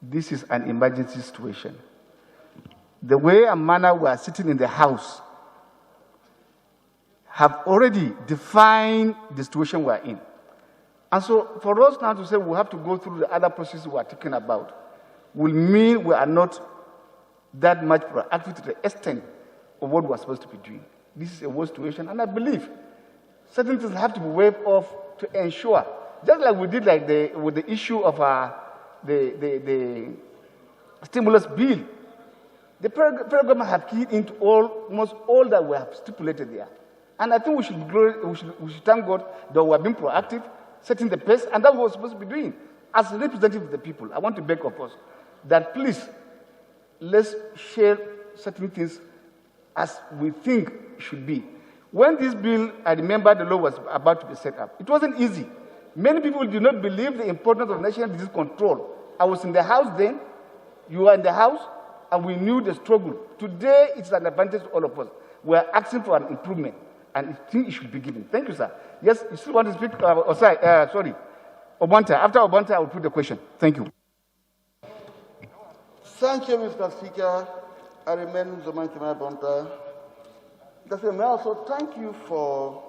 this is an emergency situation. The way and manner we are sitting in the House have already defined the situation we are in. And so for us now to say we have to go through the other processes we are talking about will mean we are not that much proactive to the extent of what we are supposed to be doing. This is a worse situation, and I believe certain things have to be waived off to ensure, just like we did with the issue of the stimulus bill. The federal government have keyed into almost all that we have stipulated there. And I think we should thank God that we have been proactive, setting the pace, and that's what we're supposed to be doing. As representatives of the people, I want to beg of us that please, let's share certain things as we think should be. When this bill, I remember the law was about to be set up, it wasn't easy. Many people did not believe the importance of national disease control. I was in the House then, you were in the House, and we knew the struggle. Today, it's an advantage to all of us. We are asking for an improvement, and I think it should be given. Thank you, sir. Yes, you still want to speak? Sorry. Abonta. After Abonta, I will put the question. Thank you. Thank you, Mr. Speaker. I remain Uzoma Nkem Abonta. Mr. May I also thank you for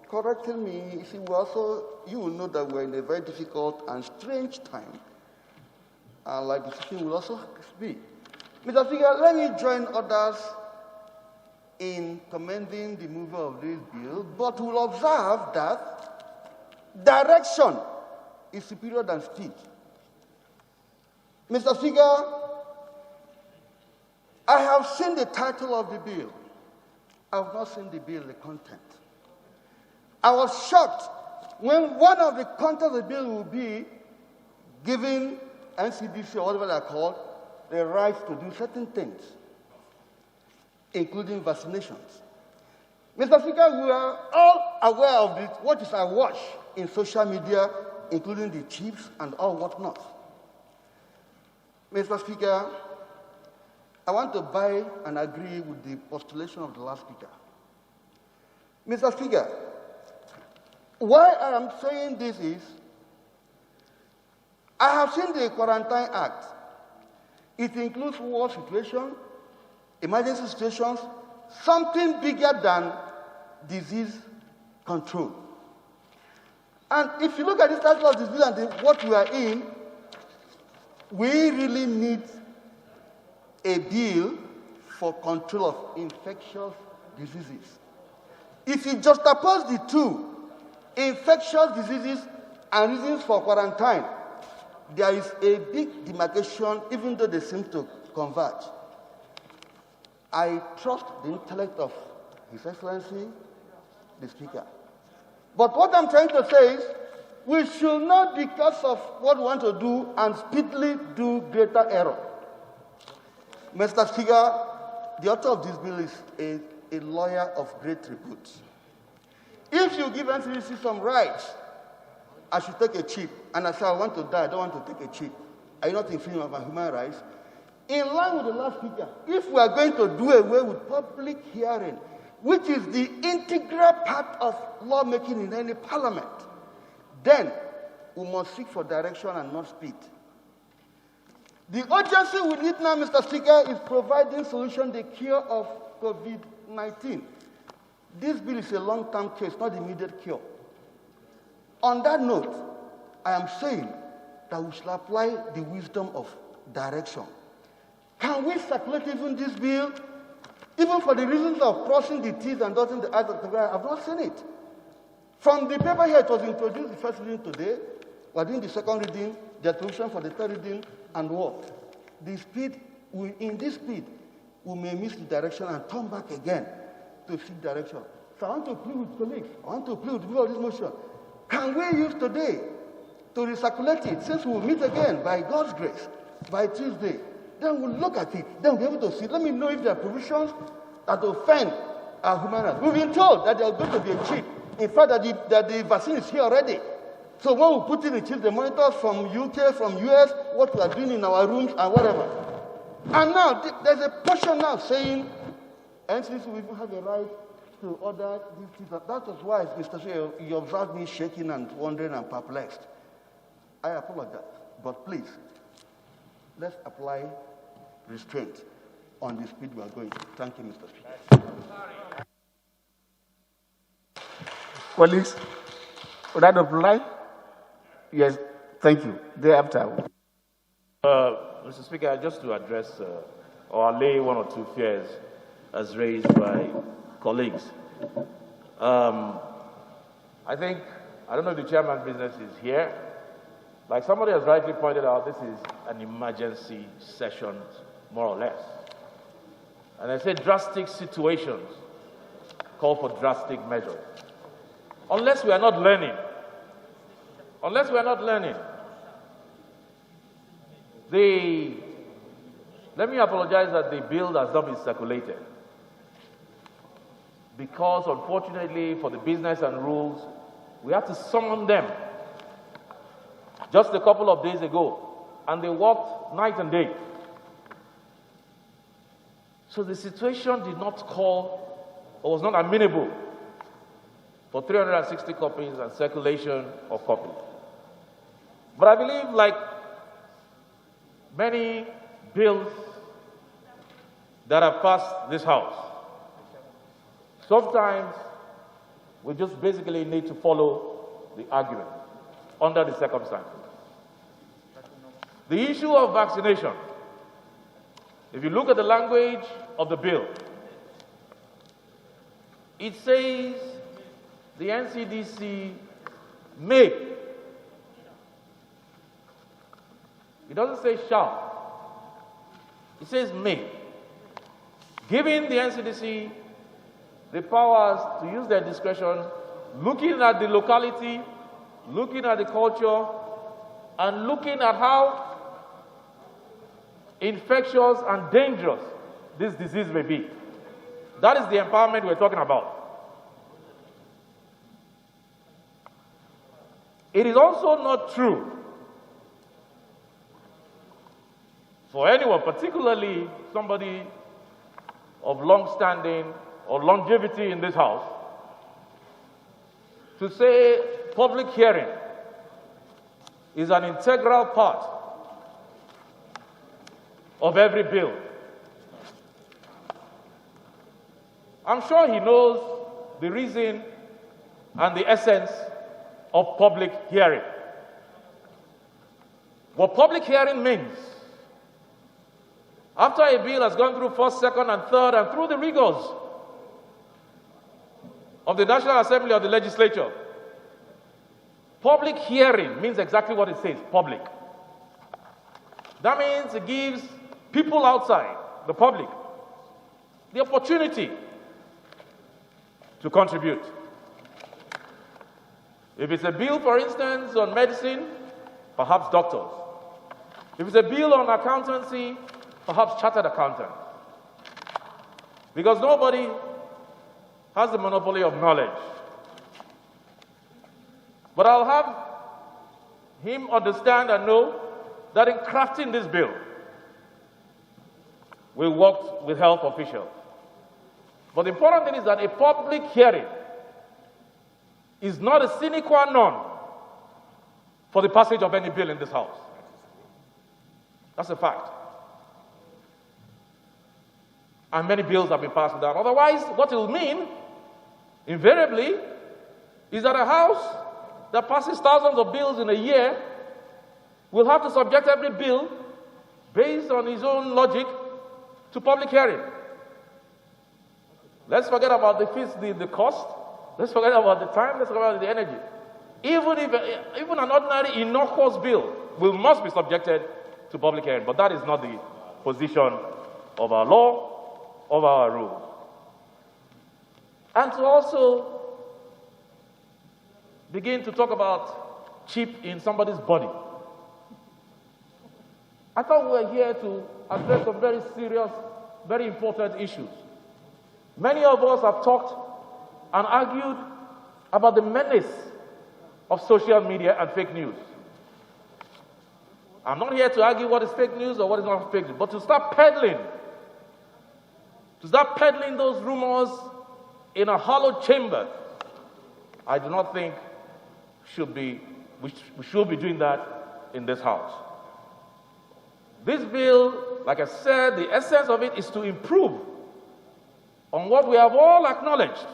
correcting me. You see, you will know that we're in a very difficult and strange time. And like the speaker will also speak. Mr. Speaker, let me join others in commending the mover of this bill, but we'll observe that direction is superior than speed. Mr. Speaker, I have seen the title of the bill. I have not seen the bill, the content. I was shocked when one of the contents of the bill will be giving NCDC or whatever they're called the right to do certain things, including vaccinations. Mr. Speaker, we are all aware of what is awash in social media, including the chiefs and all whatnot. Mr. Speaker, I want to buy and agree with the postulation of the last speaker. Mr. Speaker, why I am saying this is, I have seen the Quarantine Act. It includes war situation, emergency situations, something bigger than disease control. And if you look at this title of this bill and what we are in, we really need a bill for control of infectious diseases. If you juxtapose the two, infectious diseases and reasons for quarantine, there is a big demarcation, even though they seem to converge. I trust the intellect of His Excellency, the Speaker. But what I'm trying to say is, we should not, because of what we want to do, and speedily do greater error. Mr. Speaker, the author of this bill is a lawyer of great repute. If you give NCDC some rights, I should take a chip, and I say I want to die, I don't want to take a chip. Are you not infringing on my human rights? In line with the last speaker, if we are going to do away with public hearing, which is the integral part of lawmaking in any parliament, then we must seek for direction and not speed. The urgency we need now, Mr. Speaker, is providing solution the cure of COVID-19. This bill is a long-term cure, it's not immediate cure. On that note, I am saying that we should apply the wisdom of direction. Can we circulate even this bill, even for the reasons of crossing the T's and dotting the I's of the ground? I've not seen it. From the paper here, it was introduced the first reading today. We're doing the second reading, the resolution for the third reading, and what? The speed, in this speed, we may miss the direction and turn back again to seek direction. So I want to plead with colleagues, I want to plead with people of this motion. Can we use today to recirculate it, since we'll meet again by God's grace by Tuesday? Then we'll look at it, then we'll be able to see. Let me know if there are provisions that offend our human rights. We've been told that there's going to be a chip. In fact, that the vaccine is here already. So when we put in the chip, the monitors from UK, from US, what we are doing in our rooms and whatever. And now, there's a portion now saying, NCDC will even have the right to order these things. That was why, Mr. Chair, you observed me shaking and wondering and perplexed. I apologize, but please, let's apply restraint on the speed we are going. Thank you, Mr. Speaker. Colleagues, would that apply? Yes, thank you. Thereafter. Mr. Speaker, just to address or allay one or two fears as raised by colleagues. I don't know if the chairman's business is here. Like somebody has rightly pointed out, this is an emergency session, more or less. And I say drastic situations call for drastic measures. Unless we are not learning. Let me apologize that the bill has not been circulated. Because unfortunately for the business and rules, we had to summon them just a couple of days ago, and they worked night and day. So the situation did not call, or was not amenable for 360 copies and circulation of copies. But I believe, like many bills that have passed this House, sometimes we just basically need to follow the argument under the circumstances. The issue of vaccination, if you look at the language of the bill, it says the NCDC may. It doesn't say shall. It says may. Giving the NCDC the powers to use their discretion, looking at the locality, looking at the culture, and looking at how infectious and dangerous this disease may be. That is the empowerment we're talking about. It is also not true for anyone, particularly somebody of long-standing or longevity in this House, to say public hearing is an integral part of every bill. I'm sure he knows the reason and the essence of public hearing. What public hearing means, after a bill has gone through first, second, and third, and through the rigors of the National Assembly or the legislature, public hearing means exactly what it says, public. That means it gives people outside, the public, the opportunity to contribute. If it's a bill, for instance, on medicine, perhaps doctors. If it's a bill on accountancy, perhaps chartered accountants. Because nobody has the monopoly of knowledge. But I'll have him understand and know that in crafting this bill, we worked with health officials. But the important thing is that a public hearing is not a sine qua non for the passage of any bill in this House. That's a fact. And many bills have been passed without. Otherwise, what it will mean, invariably, is that a House that passes thousands of bills in a year will have to subject every bill, based on his own logic, to public hearing. Let's forget about the cost. Let's forget about the time. Let's forget about the energy. Even an ordinary innocuous bill must be subjected to public hearing. But that is not the position of our law, of our rules. And to also begin to talk about chip in somebody's body. I thought we were here to address some very serious, very important issues. Many of us have talked and argued about the menace of social media and fake news. I'm not here to argue what is fake news or what is not fake news, but to start peddling those rumors in a hollow chamber, I do not think we should be doing that in this House. This bill, like I said, the essence of it is to improve on what we have all acknowledged,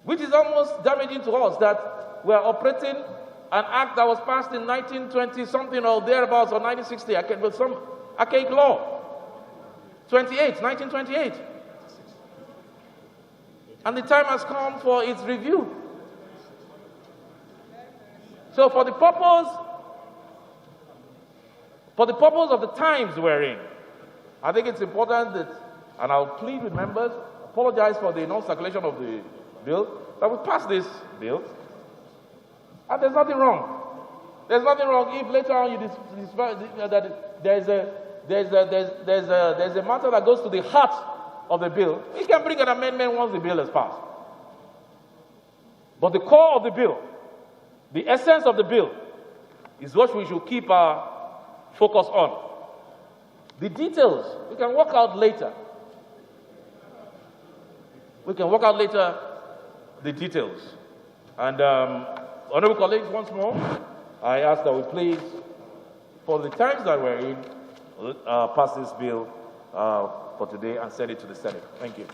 which is almost damaging to us, that we are operating an act that was passed in 1920 something or thereabouts, or 1960, with some archaic law. 1928. And the time has come for its review. So for the purpose of the times we're in, I think it's important that, and I'll plead with members, apologize for the non-circulation of the bill, that we pass this bill. And there's nothing wrong. There's nothing wrong if later on you that there's a matter that goes to the heart of the bill. We can bring an amendment once the bill is passed. But the core of the bill, the essence of the bill, is what we should keep our focus on. The details, we can work out later. We can work out later the details. And honorable colleagues, once more, I ask that we please, for the times that we're in, pass this bill for today and send it to the Senate. Thank you.